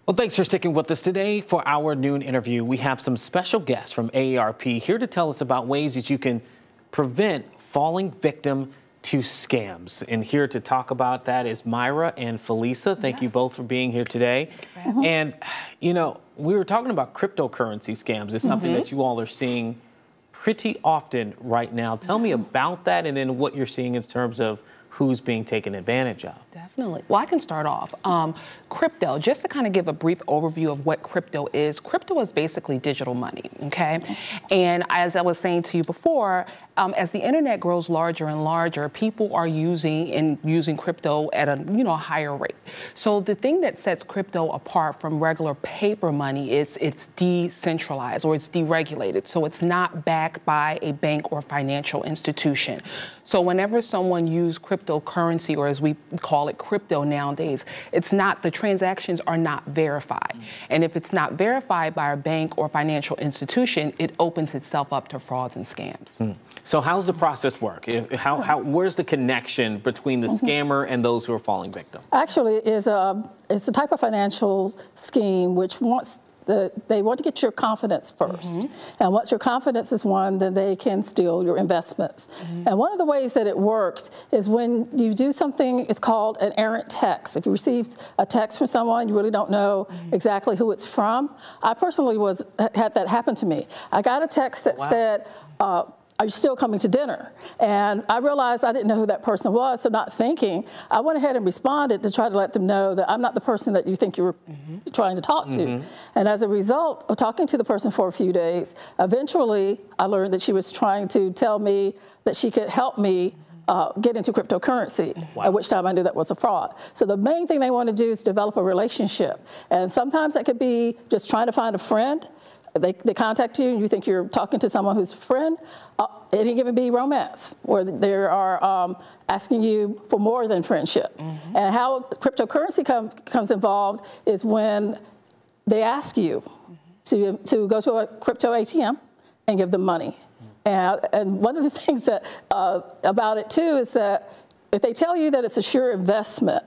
Well, thanks for sticking with us today. For our noon interview, we have some special guests from AARP here to tell us about ways that you can prevent falling victim to scams. And here to talk about that is Myra and Felisa. Thank you both for being here today. And, you know, we were talking about cryptocurrency scams. It's something that you all are seeing pretty often right now. Tell me about that and then what you're seeing in terms of who's being taken advantage of. Definitely. Well, I can start off. Crypto, just to kind of give a brief overview of what crypto is basically digital money, okay? And as I was saying to you before, as the internet grows larger and larger, people are using crypto at a higher rate. So the thing that sets crypto apart from regular paper money is it's decentralized or it's deregulated. So it's not backed by a bank or financial institution. So whenever someone uses cryptocurrency, or as we call it crypto nowadays, the transactions are not verified. And if it's not verified by a bank or financial institution, it opens itself up to frauds and scams. So how's the process work? Where's the connection between the scammer and those who are falling victim? Actually, it's a type of financial scheme which they want to get your confidence first. And once your confidence is won, then they can steal your investments. And one of the ways that it works is when you do something, it's called an errant text. If you receive a text from someone, you really don't know exactly who it's from. I personally had that happen to me. I got a text that said, are you still coming to dinner? And I realized I didn't know who that person was, so not thinking, I went ahead and responded to try to let them know that I'm not the person that you think you were trying to talk to. And as a result of talking to the person for a few days, eventually I learned that she was trying to tell me that she could help me get into cryptocurrency, at which time I knew that was a fraud. So the main thing they want to do is develop a relationship. And sometimes that could be just trying to find a friend. They contact you, and you think you're talking to someone who's a friend. It can even be romance, where they are asking you for more than friendship. And how cryptocurrency comes involved is when they ask you to go to a crypto ATM and give them money. And one of the things that about it too is that if they tell you that it's a sure investment,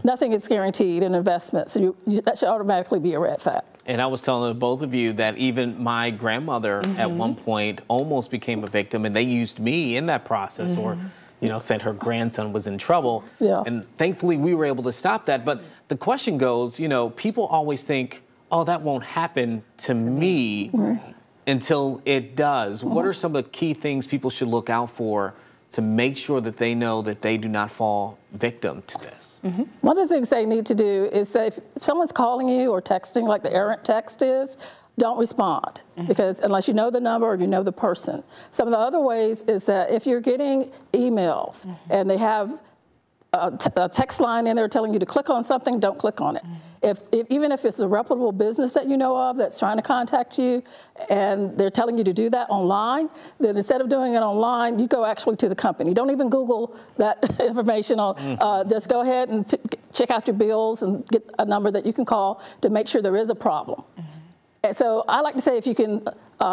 nothing is guaranteed in investment, so that should automatically be a red flag. And I was telling both of you that even my grandmother at one point almost became a victim, and they used me in that process, or said her grandson was in trouble. And thankfully we were able to stop that. But the question goes, people always think, oh, that won't happen to me until it does. What are some of the key things people should look out for to make sure that they know that they do not fall victim to this? One of the things they need to do is say, if someone's calling you or texting, like the errant text is, don't respond, because unless you know the number or you know the person. Some of the other ways is that if you're getting emails and they have a text line in there telling you to click on something, don't click on it. Even if it's a reputable business that you know of that's trying to contact you and they're telling you to do that online, then instead of doing it online, you go actually to the company. Don't even Google that information. Just go ahead and check out your bills and get a number that you can call to make sure there is a problem. And so I like to say, if you can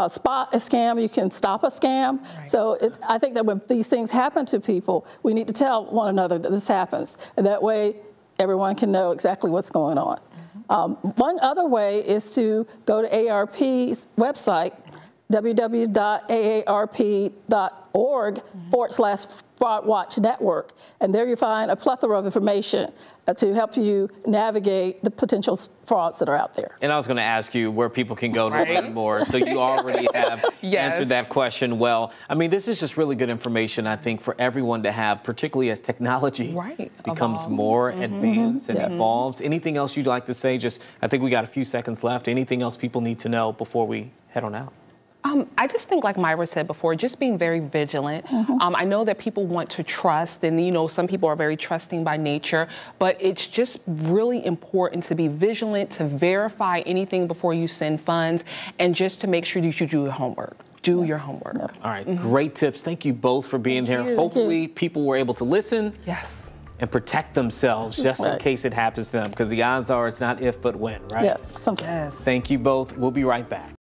spot a scam, you can stop a scam. So I think that when these things happen to people, we need to tell one another that this happens. And that way, everyone can know exactly what's going on. One other way is to go to AARP's website, www.aarp.org/Fraud Watch Network. And there you find a plethora of information to help you navigate the potential frauds that are out there. And I was going to ask you where people can go to learn more. So you already have answered that question well. I mean, this is just really good information, I think, for everyone to have, particularly as technology becomes more advanced and evolves. Anything else you'd like to say? I think we got a few seconds left. Anything else people need to know before we head on out? I just think, like Myra said before, just being very vigilant. I know that people want to trust, and some people are very trusting by nature, but it's just really important to be vigilant, to verify anything before you send funds, and just to make sure that you do your homework. Do your homework. All right, great tips. Thank you both for being here. Hopefully people were able to listen and protect themselves just in case it happens to them, because the odds are it's not if but when, right? Yes, sometimes. Thank you both. We'll be right back.